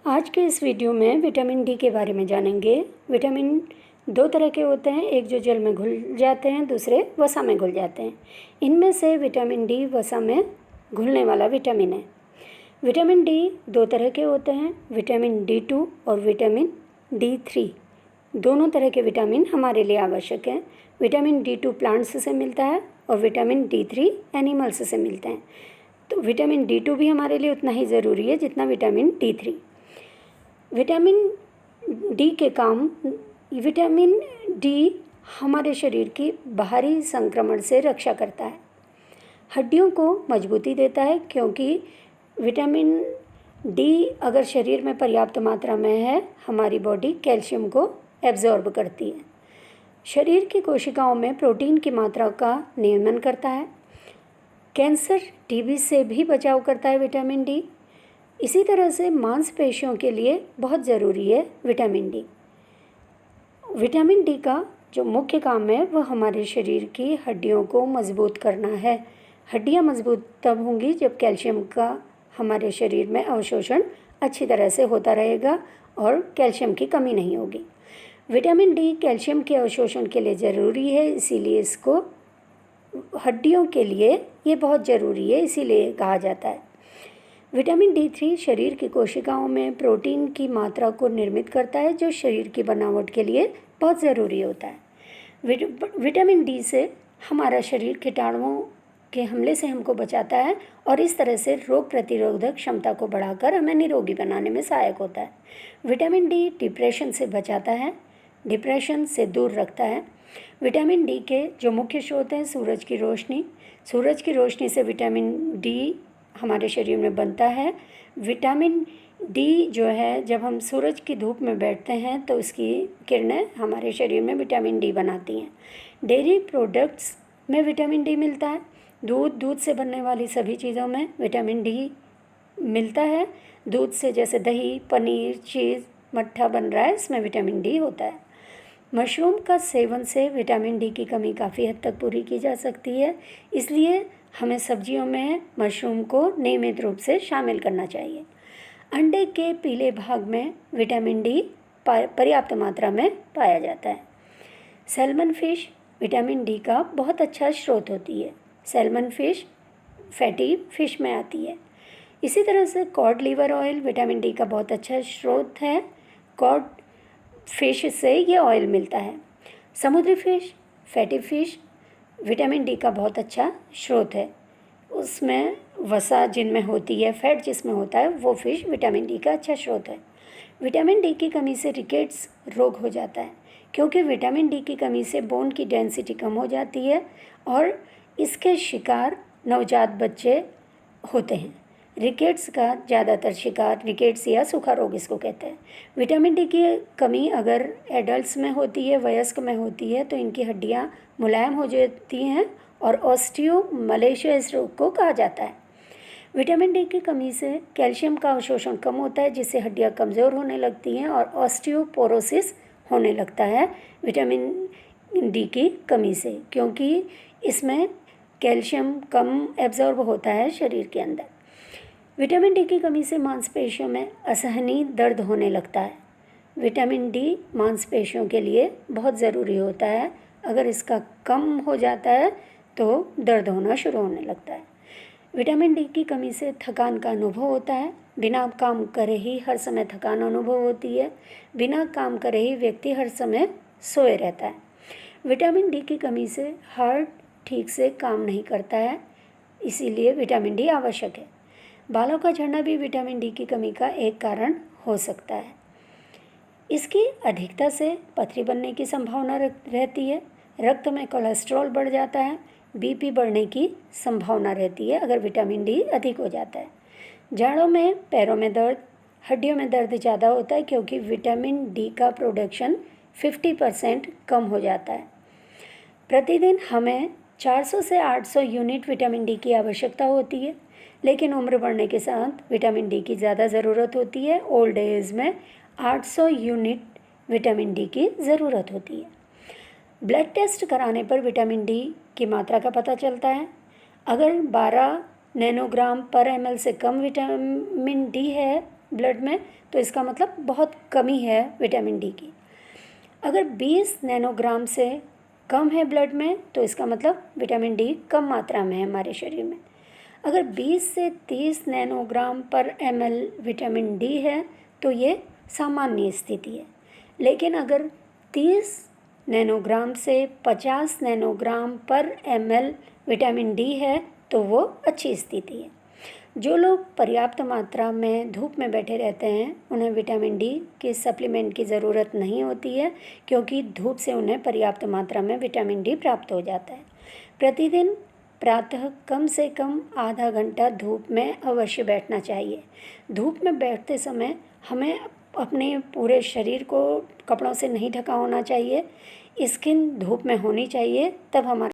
आज के इस वीडियो में विटामिन डी के बारे में जानेंगे। विटामिन दो तरह के होते हैं, एक जो जल में घुल जाते हैं, दूसरे वसा में घुल जाते हैं। इनमें से विटामिन डी वसा में घुलने वाला विटामिन है। विटामिन डी दो तरह के होते हैं, विटामिन D2 और विटामिन D3। दोनों तरह के विटामिन हमारे लिए आवश्यक हैं। विटामिन D2 प्लांट्स से मिलता है और विटामिन D3 एनिमल्स से मिलते हैं। तो विटामिन D2 भी हमारे लिए उतना ही ज़रूरी है जितना विटामिन D3। विटामिन डी के काम, विटामिन डी हमारे शरीर की बाहरी संक्रमण से रक्षा करता है, हड्डियों को मजबूती देता है, क्योंकि विटामिन डी अगर शरीर में पर्याप्त मात्रा में है, हमारी बॉडी कैल्शियम को एब्जॉर्ब करती है। शरीर की कोशिकाओं में प्रोटीन की मात्रा का नियमन करता है। कैंसर, टीबी से भी बचाव करता है विटामिन डी। इसी तरह से मांसपेशियों के लिए बहुत ज़रूरी है विटामिन डी। विटामिन डी का जो मुख्य काम है वह हमारे शरीर की हड्डियों को मजबूत करना है। हड्डियां मजबूत तब होंगी जब कैल्शियम का हमारे शरीर में अवशोषण अच्छी तरह से होता रहेगा और कैल्शियम की कमी नहीं होगी। विटामिन डी कैल्शियम के अवशोषण के लिए ज़रूरी है, इसीलिए इसको हड्डियों के लिए ये बहुत ज़रूरी है, इसीलिए कहा जाता है। विटामिन D3 शरीर की कोशिकाओं में प्रोटीन की मात्रा को निर्मित करता है, जो शरीर की बनावट के लिए बहुत ज़रूरी होता है। विटामिन डी से हमारा शरीर कीटाणुओं के हमले से हमको बचाता है और इस तरह से रोग प्रतिरोधक क्षमता को बढ़ाकर हमें निरोगी बनाने में सहायक होता है। विटामिन डी डिप्रेशन से बचाता है, डिप्रेशन से दूर रखता है। विटामिन डी के जो मुख्य स्रोत हैं, सूरज की रोशनी। सूरज की रोशनी से विटामिन डी हमारे शरीर में बनता है। विटामिन डी जो है, जब हम सूरज की धूप में बैठते हैं तो उसकी किरणें हमारे शरीर में विटामिन डी बनाती हैं। डेयरी प्रोडक्ट्स में विटामिन डी मिलता है। दूध से बनने वाली सभी चीज़ों में विटामिन डी मिलता है। दूध से जैसे दही, पनीर, चीज़, मट्ठा बन रहा है, इसमें विटामिन डी होता है। मशरूम का सेवन से विटामिन डी की कमी काफ़ी हद तक पूरी की जा सकती है, इसलिए हमें सब्जियों में मशरूम को नियमित रूप से शामिल करना चाहिए। अंडे के पीले भाग में विटामिन डी पर्याप्त मात्रा में पाया जाता है। सैल्मन फिश विटामिन डी का बहुत अच्छा स्रोत होती है। सैल्मन फिश फैटी फिश में आती है। इसी तरह से cod liver oil vitamin D का बहुत अच्छा स्रोत है। कॉड फिश से ये ऑयल मिलता है। समुद्री fish, fatty fish vitamin D का बहुत अच्छा स्रोत है। उसमें वसा जिनमें होती है, फैट जिसमें होता है, वो फिश विटामिन डी का अच्छा स्रोत है। विटामिन डी की कमी से रिकेट्स रोग हो जाता है, क्योंकि विटामिन डी की कमी से बोन की डेंसिटी कम हो जाती है और इसके शिकार नवजात बच्चे होते हैं। रिकेट्स का ज़्यादातर शिकार, रिकेट्स या सूखा रोग इसको कहते हैं। विटामिन डी की कमी अगर एडल्ट्स में होती है, वयस्क में होती है, तो इनकी हड्डियां मुलायम हो जाती हैं और ऑस्टियोमलेशिया इस रोग को कहा जाता है। विटामिन डी की कमी से कैल्शियम का अवशोषण कम होता है, जिससे हड्डियां कमज़ोर होने लगती हैं और ऑस्टियोपोरोसिस होने लगता है विटामिन डी की कमी से, क्योंकि इसमें कैल्शियम कम एब्जॉर्ब होता है शरीर के अंदर। विटामिन डी की कमी से मांसपेशियों में असहनीय दर्द होने लगता है। विटामिन डी मांसपेशियों के लिए बहुत ज़रूरी होता है। अगर इसका कम हो जाता है तो दर्द होना शुरू होने लगता है। विटामिन डी की कमी से थकान का अनुभव होता है। बिना काम करे ही हर समय थकान अनुभव होती है। बिना काम करे ही व्यक्ति हर समय सोए रहता है। विटामिन डी की कमी से हार्ट ठीक से काम नहीं करता है, इसीलिए विटामिन डी आवश्यक है। बालों का झड़ना भी विटामिन डी की कमी का एक कारण हो सकता है। इसकी अधिकता से पथरी बनने की संभावना रहती है। रक्त में कोलेस्ट्रॉल बढ़ जाता है। बीपी बढ़ने की संभावना रहती है अगर विटामिन डी अधिक हो जाता है। जाड़ों में पैरों में दर्द, हड्डियों में दर्द ज़्यादा होता है, क्योंकि विटामिन डी का प्रोडक्शन 50% कम हो जाता है। प्रतिदिन हमें 400 से 800 यूनिट विटामिन डी की आवश्यकता होती है, लेकिन उम्र बढ़ने के साथ विटामिन डी की ज़्यादा ज़रूरत होती है। ओल्ड एज में 800 यूनिट विटामिन डी की ज़रूरत होती है। ब्लड टेस्ट कराने पर विटामिन डी की मात्रा का पता चलता है। अगर 12 नैनोग्राम पर ml से कम विटामिन डी है ब्लड में तो इसका मतलब बहुत कमी है विटामिन डी की। अगर 20 नैनोग्राम से कम है ब्लड में तो इसका मतलब विटामिन डी कम मात्रा में है हमारे शरीर में। अगर 20 से 30 नैनोग्राम पर ml विटामिन डी है तो ये सामान्य स्थिति है। लेकिन अगर 30 नैनोग्राम से 50 नैनोग्राम पर ml विटामिन डी है तो वो अच्छी स्थिति है। जो लोग पर्याप्त मात्रा में धूप में बैठे रहते हैं उन्हें विटामिन डी के सप्लीमेंट की ज़रूरत नहीं होती है, क्योंकि धूप से उन्हें पर्याप्त मात्रा में विटामिन डी प्राप्त हो जाता है। प्रतिदिन प्रातः कम से कम आधा घंटा धूप में अवश्य बैठना चाहिए। धूप में बैठते समय हमें अपने पूरे शरीर को कपड़ों से नहीं ढका होना चाहिए। स्किन धूप में होनी चाहिए, तब हमारा